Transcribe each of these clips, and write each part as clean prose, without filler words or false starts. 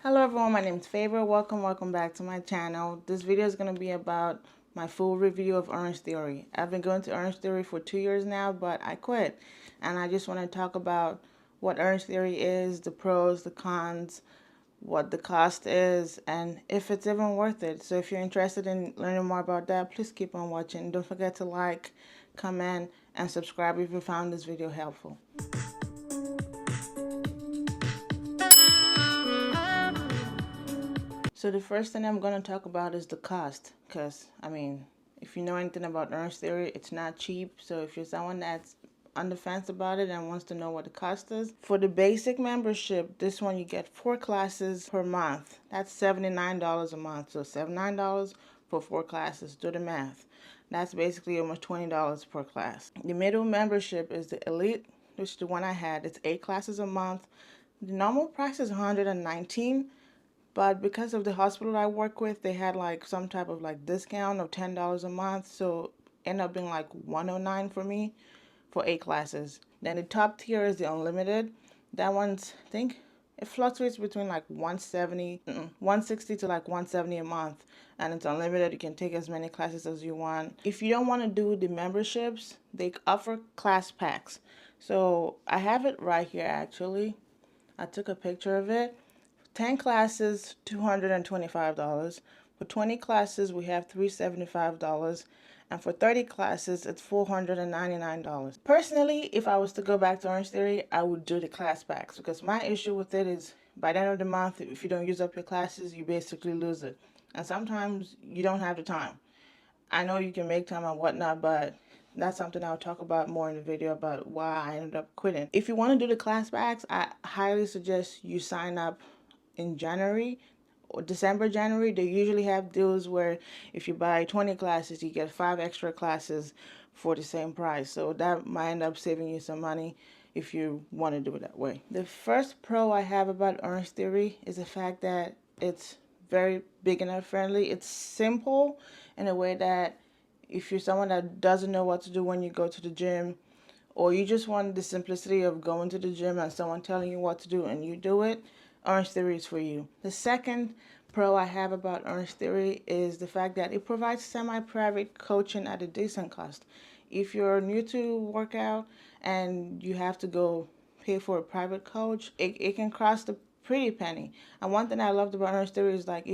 Hello everyone, my name is Favor. Welcome back to my channel. This video is going to be about my full review of Orangetheory. I've been going to Orangetheory for 2 years now, but I quit. And I just want to talk about what Orangetheory is, the pros, the cons, what the cost is, and if it's even worth it. So if you're interested in learning more about that, please keep on watching. Don't forget to like, comment, and subscribe if you found this video helpful. So the first thing I'm going to talk about is the cost, because, if you know anything about Orangetheory, it's not cheap. So if you're someone that's on the fence about it and wants to know what the cost is, for the basic membership, this one you get 4 classes per month. That's $79 a month. So $79 for 4 classes. Do the math. That's basically almost $20 per class. The middle membership is the Elite, which is the one I had. It's 8 classes a month. The normal price is $119. But because of the hospital I work with, they had like some type of like discount of $10 a month. So ended up being like $109 for me for 8 classes. Then the top tier is the unlimited. That one's, I think it fluctuates between like 160 to like 170 a month. And it's unlimited. You can take as many classes as you want. If you don't want to do the memberships, they offer class packs. So I have it right here actually. I took a picture of it. 10 classes, $225. For 20 classes, we have $375. And for 30 classes, it's $499. Personally, if I was to go back to Orangetheory, I would do the class packs, because my issue with it is by the end of the month, if you don't use up your classes, you basically lose it. And sometimes you don't have the time. I know you can make time and whatnot, but that's something I'll talk about more in the video about why I ended up quitting. If you want to do the class packs, I highly suggest you sign up in January or December, January. They usually have deals where if you buy 20 classes, you get 5 extra classes for the same price. So that might end up saving you some money if you want to do it that way. The first pro I have about Orangetheory is the fact that it's very beginner friendly. It's simple in a way that if you're someone that doesn't know what to do when you go to the gym, or you just want the simplicity of going to the gym and someone telling you what to do and you do it, Orangetheory is for you. The second pro I have about Orangetheory is the fact that it provides semi-private coaching at a decent cost. If you're new to workout and you have to go pay for a private coach, it can cost a pretty penny. And one thing I loved about Orangetheory is like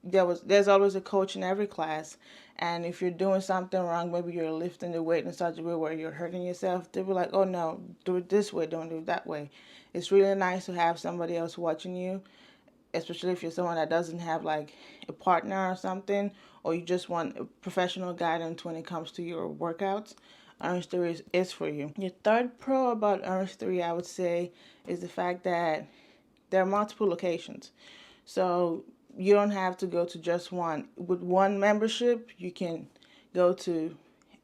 there's always a coach in every class, and if you're doing something wrong, maybe you're lifting the weight in such a way where you're hurting yourself, they'll be like, oh no, do it this way, don't do it that way. It's really nice to have somebody else watching you, especially if you're someone that doesn't have like a partner or something, or you just want a professional guidance when it comes to your workouts. Orangetheory is for you. Your third pro about Orangetheory, I would say, is the fact that there are multiple locations. So you don't have to go to just one. With one membership, you can go to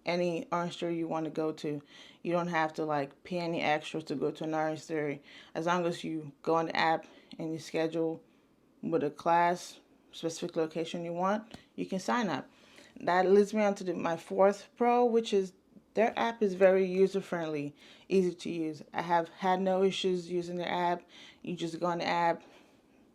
any Orangetheory you want to go to. You don't have to like pay any extras to go to an Orangetheory. As long as you go on the app and you schedule with a class, specific location you want, you can sign up. That leads me on to my fourth pro, which is their app is very user-friendly, easy to use. I have had no issues using their app. You just go on the app,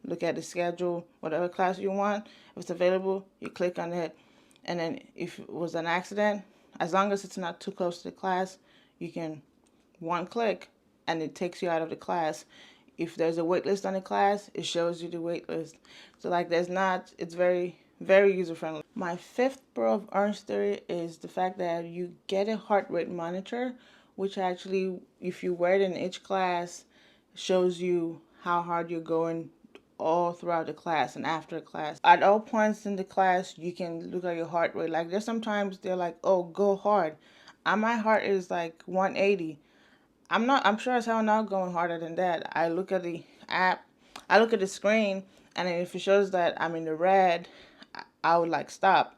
look at the schedule, whatever class you want. If it's available, you click on it. And then if it was an accident, as long as it's not too close to the class, you can one click and it takes you out of the class. If there's a wait list on the class, it shows you the wait list. So like it's very, very user-friendly. My fifth pro of Orangetheory is the fact that you get a heart rate monitor, which actually, if you wear it in each class, shows you how hard you're going all throughout the class and after class. At all points in the class, you can look at your heart rate. Like there's sometimes they're like, oh, go hard. And my heart is like 180. I'm sure as hell not going harder than that. I look at the app, I look at the screen, and if it shows that I'm in the red, I would like stop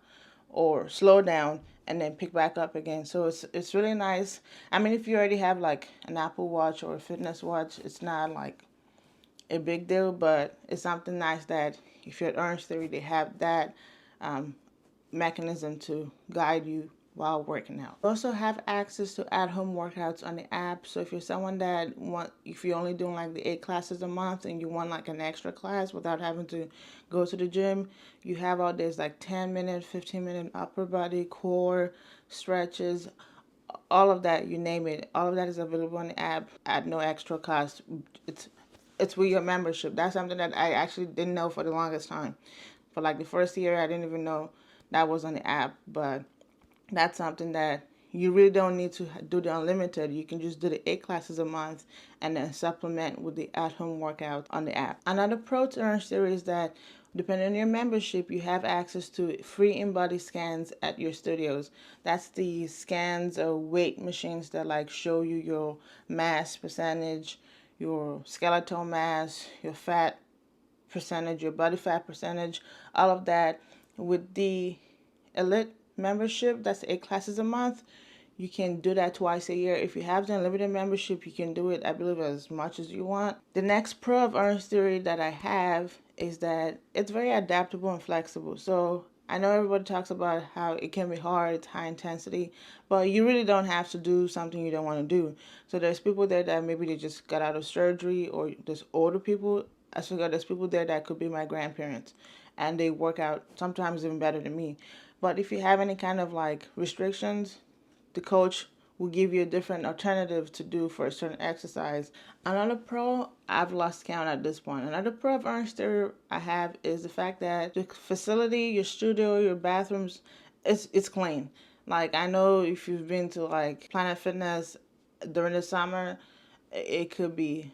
or slow down and then pick back up again. So it's really nice. If you already have like an Apple Watch or a fitness watch, it's not like a big deal, but it's something nice that if you're at Orangetheory, they have that mechanism to guide you while working out. You also have access to at-home workouts on the app. So if you're someone that if you're only doing like the 8 classes a month and you want like an extra class without having to go to the gym, you have all these like 10-minute, 15-minute upper body, core stretches, all of that, you name it. All of that is available on the app at no extra cost. It's with your membership. That's something that I actually didn't know for the longest time. For like the first year, I didn't even know that was on the app, but that's something that you really don't need to do the unlimited. You can just do the 8 classes a month and then supplement with the at-home workout on the app. Another pro to Orangetheory is that depending on your membership, you have access to free in-body scans at your studios. That's the scans or weight machines that like show you your mass percentage, your skeletal mass, your fat percentage, your body fat percentage, all of that. With the elite membership, that's 8 classes a month, you can do that twice a year. If you have the unlimited membership, you can do it, I believe, as much as you want. The next pro of Orangetheory that I have is that it's very adaptable and flexible. So I know everybody talks about how it can be hard, it's high intensity, but you really don't have to do something you don't want to do. So there's people there that maybe they just got out of surgery, or there's older people. I forgot, there's people there that could be my grandparents, and they work out sometimes even better than me. But if you have any kind of like restrictions, the coach will give you a different alternative to do for a certain exercise. Another pro, I've lost count at this point. Another pro of Orangetheory I have is the fact that the facility, your studio, your bathrooms, it's clean. Like, I know if you've been to like Planet Fitness during the summer, it could be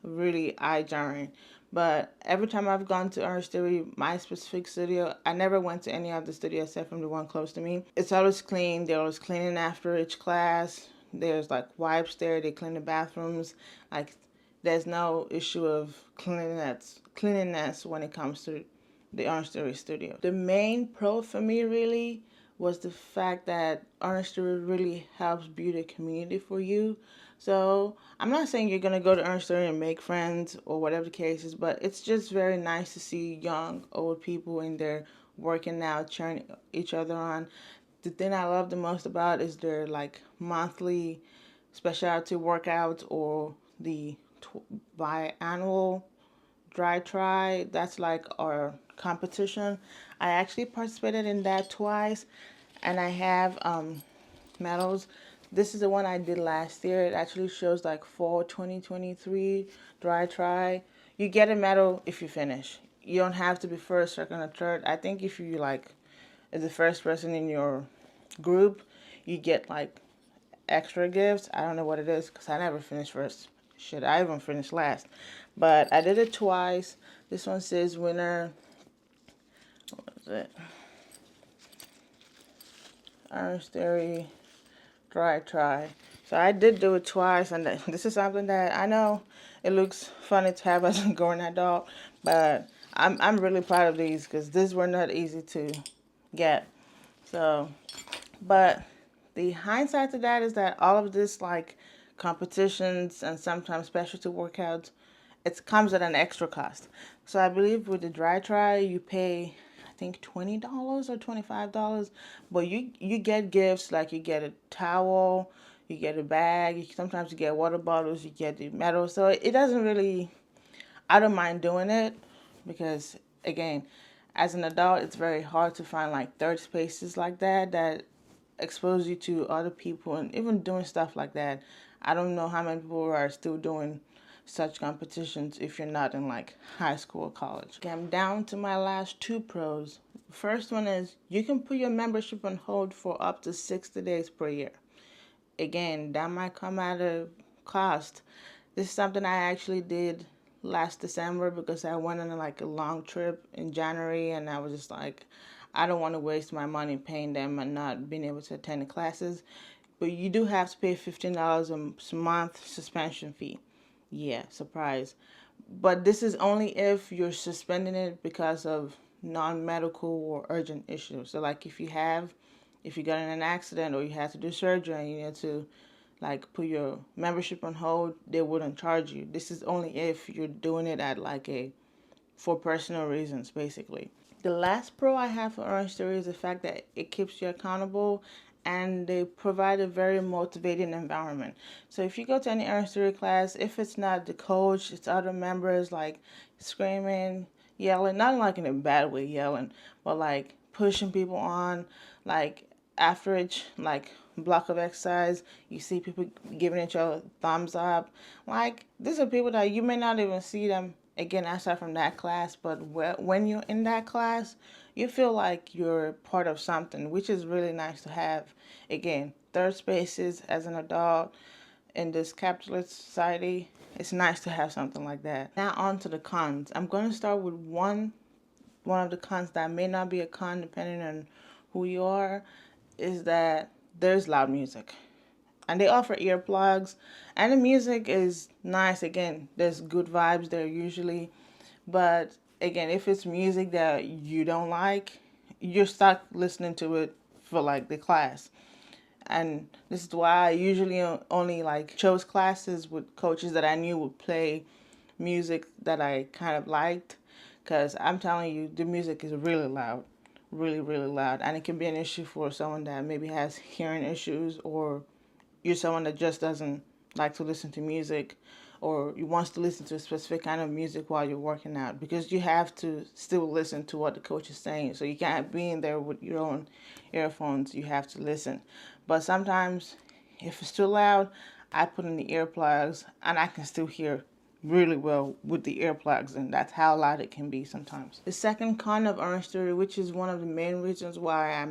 really eye-jarring. But every time I've gone to Orangetheory, my specific studio, I never went to any other studio except from the one close to me. It's always clean. They're always cleaning after each class. There's like wipes there. They clean the bathrooms. Like, there's no issue of cleanliness when it comes to the Orangetheory studio. The main pro for me really was the fact that Orangetheory really helps build a community for you. So I'm not saying you're gonna go to Orangetheory and make friends or whatever the case is, but it's just very nice to see young, old people in there working out, cheering each other on. The thing I love the most about is their like monthly specialty workouts, or the biannual dry try. That's like our competition. I actually participated in that twice, and I have medals. This is the one I did last year. It actually shows like fall 2023 dry try. You get a medal if you finish. You don't have to be first, second, or third. I think if you like is the first person in your group, you get like extra gifts. I don't know what it is because I never finished first. Shit, I even finished last. But I did it twice. This one says winner. What is it? Orangetheory dry try. So I did do it twice, and this is something that I know it looks funny to have as a grown adult, but I'm really proud of these because these were not easy to get. So, but the hindsight to that is that all of this like competitions and sometimes specialty workouts, it comes at an extra cost. So I believe with the dry try you pay, I think, $20 or $25, but you get gifts like you get a towel, you get a bag, sometimes you get water bottles, you get the medal. So it doesn't really, I don't mind doing it because, again, as an adult, it's very hard to find like third spaces like that expose you to other people, and even doing stuff like that. I don't know how many people are still doing such competitions if you're not in like high school or college. Okay, I'm down to my last two pros. First one is you can put your membership on hold for up to 60 days per year. Again, that might come at a cost. This is something I actually did last December because I went on like a long trip in January, and I was just like, I don't want to waste my money paying them and not being able to attend the classes. But you do have to pay $15 a month suspension fee. Yeah, surprise. But this is only if you're suspending it because of non-medical or urgent issues. So like if you got in an accident or you had to do surgery and you need to like put your membership on hold, they wouldn't charge you. This is only if you're doing it at like for personal reasons, basically. The last pro I have for Orangetheory is the fact that it keeps you accountable and they provide a very motivating environment. So if you go to any Orangetheory class, if it's not the coach, it's other members like screaming, yelling, not like in a bad way yelling, but like pushing people on, like after each like block of exercise, you see people giving each other thumbs up. Like these are people that you may not even see them again aside from that class, but when you're in that class, you feel like you're part of something, which is really nice to have. Again, third spaces as an adult in this capitalist society, it's nice to have something like that. Now on to the cons. I'm going to start with one of the cons that may not be a con depending on who you are, is that there's loud music. And they offer earplugs, and the music is nice. Again, there's good vibes there usually, but again, if it's music that you don't like, you're stuck listening to it for like the class. And this is why I usually only like chose classes with coaches that I knew would play music that I kind of liked, because I'm telling you, the music is really loud, really, really loud. And it can be an issue for someone that maybe has hearing issues, or you're someone that just doesn't like to listen to music, or you wants to listen to a specific kind of music while you're working out, because you have to still listen to what the coach is saying. So you can't be in there with your own earphones. You have to listen. But sometimes if it's too loud, I put in the earplugs and I can still hear really well with the earplugs, and that's how loud it can be sometimes. The second con of Orangetheory, which is one of the main reasons why I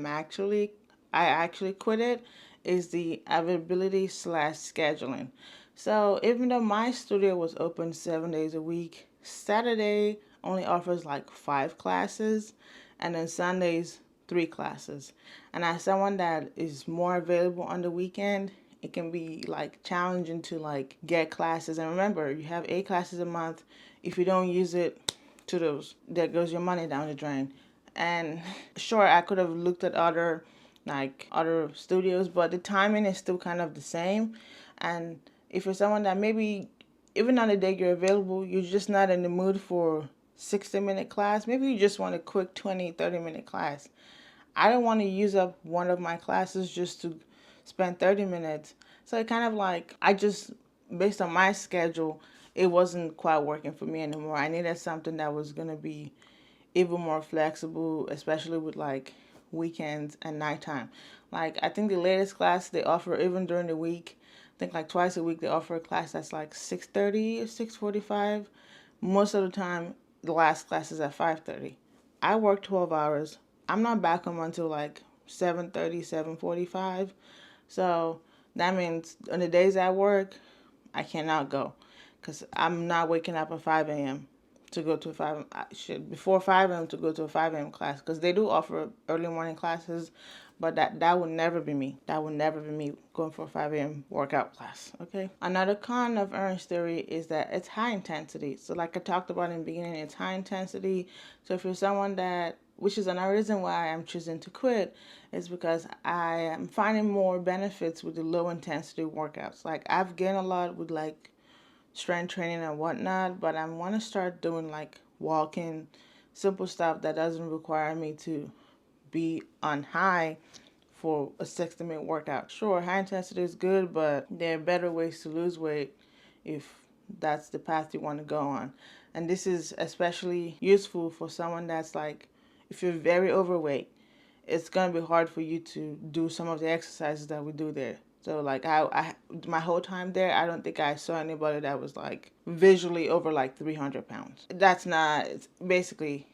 actually quit it, is the availability slash scheduling. So even though my studio was open 7 days a week, Saturday only offers like 5 classes, and then Sundays 3 classes. And as someone that is more available on the weekend, it can be like challenging to like get classes. And remember, you have 8 classes a month. If you don't use it to those, there goes your money down the drain. And sure, I could have looked at other studios, but the timing is still kind of the same. And if you're someone that maybe even on the day you're available, you're just not in the mood for 60-minute class, maybe you just want a quick 20-30 minute class. I don't want to use up one of my classes just to spend 30 minutes. So it kind of like, based on my schedule, it wasn't quite working for me anymore. I needed something that was going to be even more flexible, especially with like weekends and nighttime. Like I think the latest class they offer even during the week, I think like twice a week they offer a class that's like 6:30 or 6:45. Most of the time the last class is at 5:30. I work 12 hours. I'm not back home until like 7:30, 7:45. So that means on the days I work, I cannot go because I'm not waking up at 5 a.m. to go to before 5 a.m. to go to a 5 a.m. class, because they do offer early morning classes, but that would never be me. That would never be me going for a 5 a.m. workout class, okay? Another con of Orangetheory is that it's high intensity. So like I talked about in the beginning, it's high intensity. So if you're someone which is another reason why I'm choosing to quit, is because I am finding more benefits with the low intensity workouts. Like I've gained a lot with like strength training and whatnot, but I want to start doing like walking, simple stuff that doesn't require me to be on high for a 60-minute workout. Sure, high intensity is good, but there are better ways to lose weight if that's the path you want to go on. And this is especially useful for someone that's like, if you're very overweight, it's going to be hard for you to do some of the exercises that we do there. So like my whole time there, I don't think I saw anybody that was like visually over like 300 pounds. That's not, it's basically,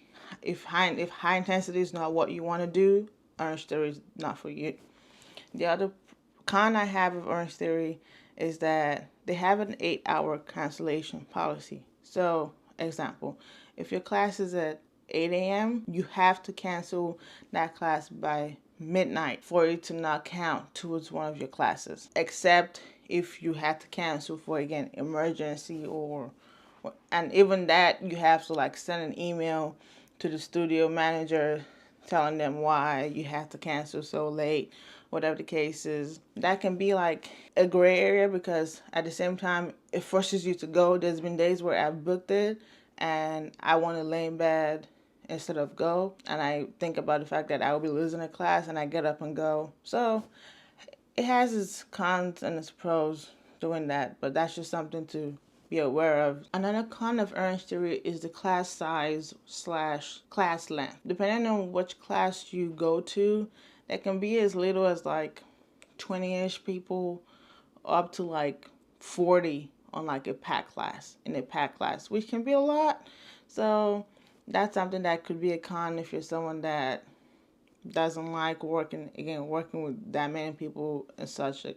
if high intensity is not what you want to do, Orangetheory is not for you. The other con I have of Orangetheory is that they have an 8-hour cancellation policy. So, example, if your class is at 8 a.m., you have to cancel that class by midnight for it to not count towards one of your classes, except if you had to cancel for, again, emergency and even that you have to like send an email to the studio manager telling them why you have to cancel so late, whatever the case is. That can be like a gray area, because at the same time it forces you to go. There's been days where I've booked it and I want to lay in bed instead of go. And I think about the fact that I will be losing a class and I get up and go. So it has its cons and its pros doing that, but that's just something to be aware of. Another con of Orangetheory is the class size / class length. Depending on which class you go to, that can be as little as like 20-ish people up to like 40 on like a pack class, which can be a lot. So that's something that could be a con if you're someone that doesn't like working with that many people in such a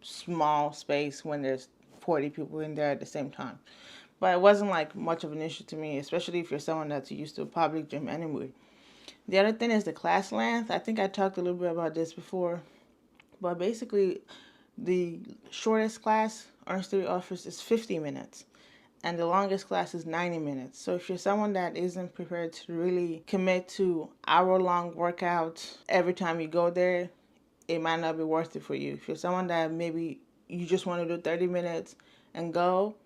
small space when there's 40 people in there at the same time. But it wasn't like much of an issue to me, especially if you're someone that's used to a public gym anyway. The other thing is the class length. I think I talked a little bit about this before, but basically the shortest class Orangetheory offers is 50 minutes. And the longest class is 90 minutes. So if you're someone that isn't prepared to really commit to hour-long workouts every time you go there, it might not be worth it for you. If you're someone that maybe you just want to do 30 minutes and go,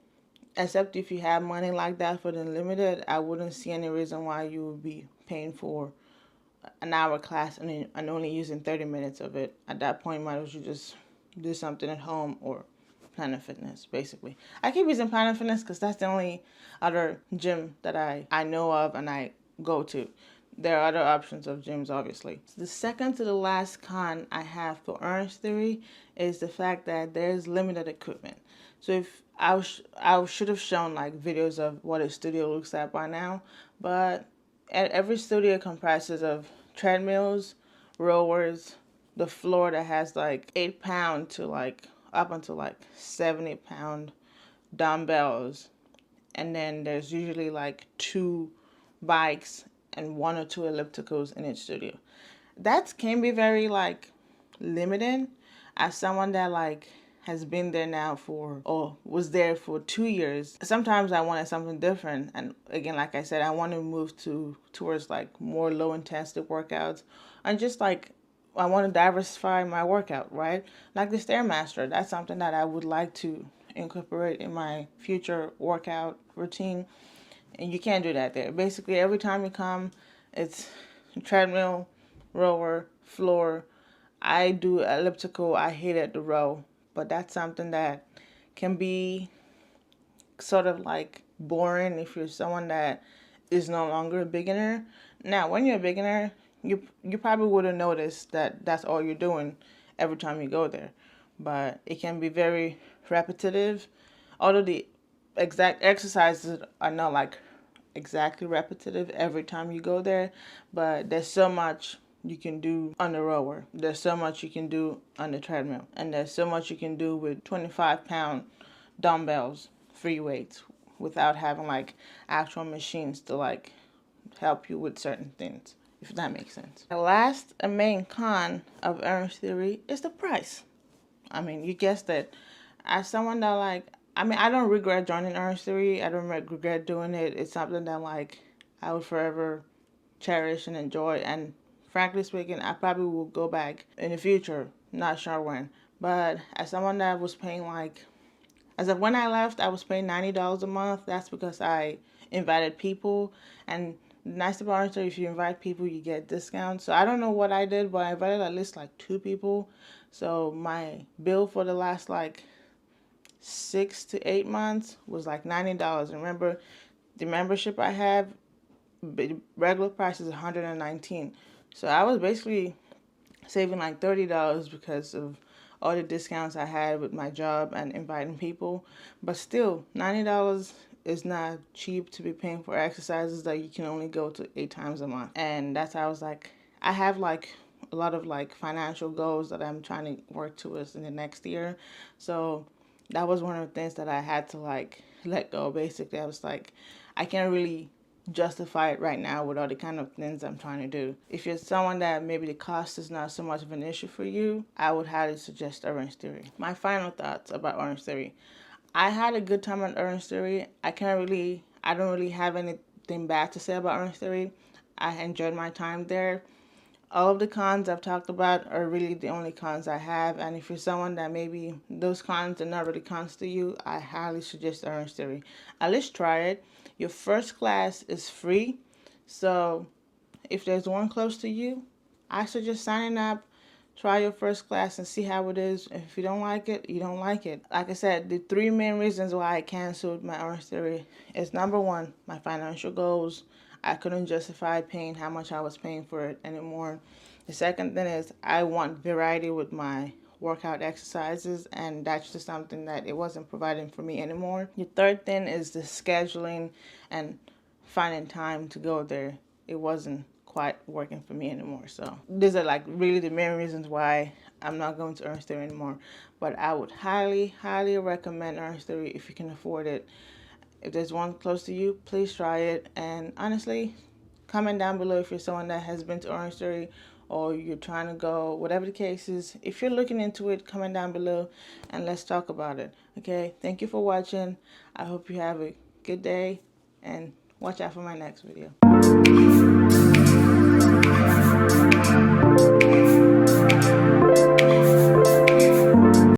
except if you have money like that for the unlimited, I wouldn't see any reason why you would be paying for an hour class and only using 30 minutes of it. At that point, might as well just do something at home or Planet Fitness, basically. I keep using Planet Fitness because that's the only other gym that I know of and I go to. There are other options of gyms, obviously. The second to the last con I have for Orangetheory is the fact that there's limited equipment. So if I should have shown like videos of what a studio looks like by now, but every studio comprises of treadmills, rowers, the floor that has like 8 pound to like up until like 70-pound dumbbells, and then there's usually like 2 bikes and 1 or 2 ellipticals in each studio. That can be very like limiting. As someone that like has been there now or was there for 2 years, sometimes I wanted something different. And again, like I said, I want to move towards like more low intensity workouts, and just like I want to diversify my workout, right? Like the Stairmaster, that's something that I would like to incorporate in my future workout routine. And you can't do that there. Basically, every time you come, it's treadmill, rower, floor. I do elliptical. I hate it, the row. But that's something that can be sort of like boring if you're someone that is no longer a beginner. Now, when you're a beginner, you probably would have noticed that that's all you're doing every time you go there. But it can be very repetitive. Although the exact exercises are not like exactly repetitive every time you go there, but there's so much you can do on the rower. There's so much you can do on the treadmill. And there's so much you can do with 25-pound dumbbells, free weights, without having like actual machines to like help you with certain things, if that makes sense. The last and main con of Orangetheory is the price. I mean, you guessed it. As someone that like, I don't regret joining Orangetheory. I don't regret doing it. It's something that like I would forever cherish and enjoy. And frankly speaking, I probably will go back in the future. Not sure when. But as someone that was paying like, as of when I left, I was paying $90 a month. That's because I invited people. And the nice about Orangetheory, if you invite people, you get discounts. So I don't know what I did, but I invited at least like 2 people. So my bill for the last like 6 to 8 months was like $90. Remember, the membership I have, the regular price is $119. So I was basically saving like $30 because of all the discounts I had with my job and inviting people. But still, $90 is not cheap to be paying for exercises that you can only go to 8 times a month. And that's how I was like, I have like a lot of like financial goals that I'm trying to work towards in the next year. So that was one of the things that I had to like let go. Basically, I was like, I can't really justify it right now with all the kind of things I'm trying to do. If you're someone that maybe the cost is not so much of an issue for you, I would highly suggest Orangetheory. My final thoughts about Orangetheory. I had a good time on Orangetheory. I don't really have anything bad to say about Orangetheory. I enjoyed my time there. All of the cons I've talked about are really the only cons I have. And if you're someone that maybe those cons are not really cons to you, I highly suggest Orangetheory. At least try it. Your first class is free. So if there's one close to you, I suggest signing up. Try your first class and see how it is. If you don't like it, you don't like it. Like I said, the three main reasons why I canceled my Orangetheory is number one, my financial goals. I couldn't justify paying how much I was paying for it anymore. The second thing is I want variety with my workout exercises, and that's just something that it wasn't providing for me anymore. The third thing is the scheduling and finding time to go there. It wasn't quite working for me anymore. So these are like really the main reasons why I'm not going to Orangetheory anymore. But I would highly, highly recommend Orangetheory if you can afford it. If there's one close to you, please try it. And honestly, comment down below if you're someone that has been to Orangetheory or you're trying to go, whatever the case is. If you're looking into it, comment down below and let's talk about it. Okay, thank you for watching. I hope you have a good day and watch out for my next video.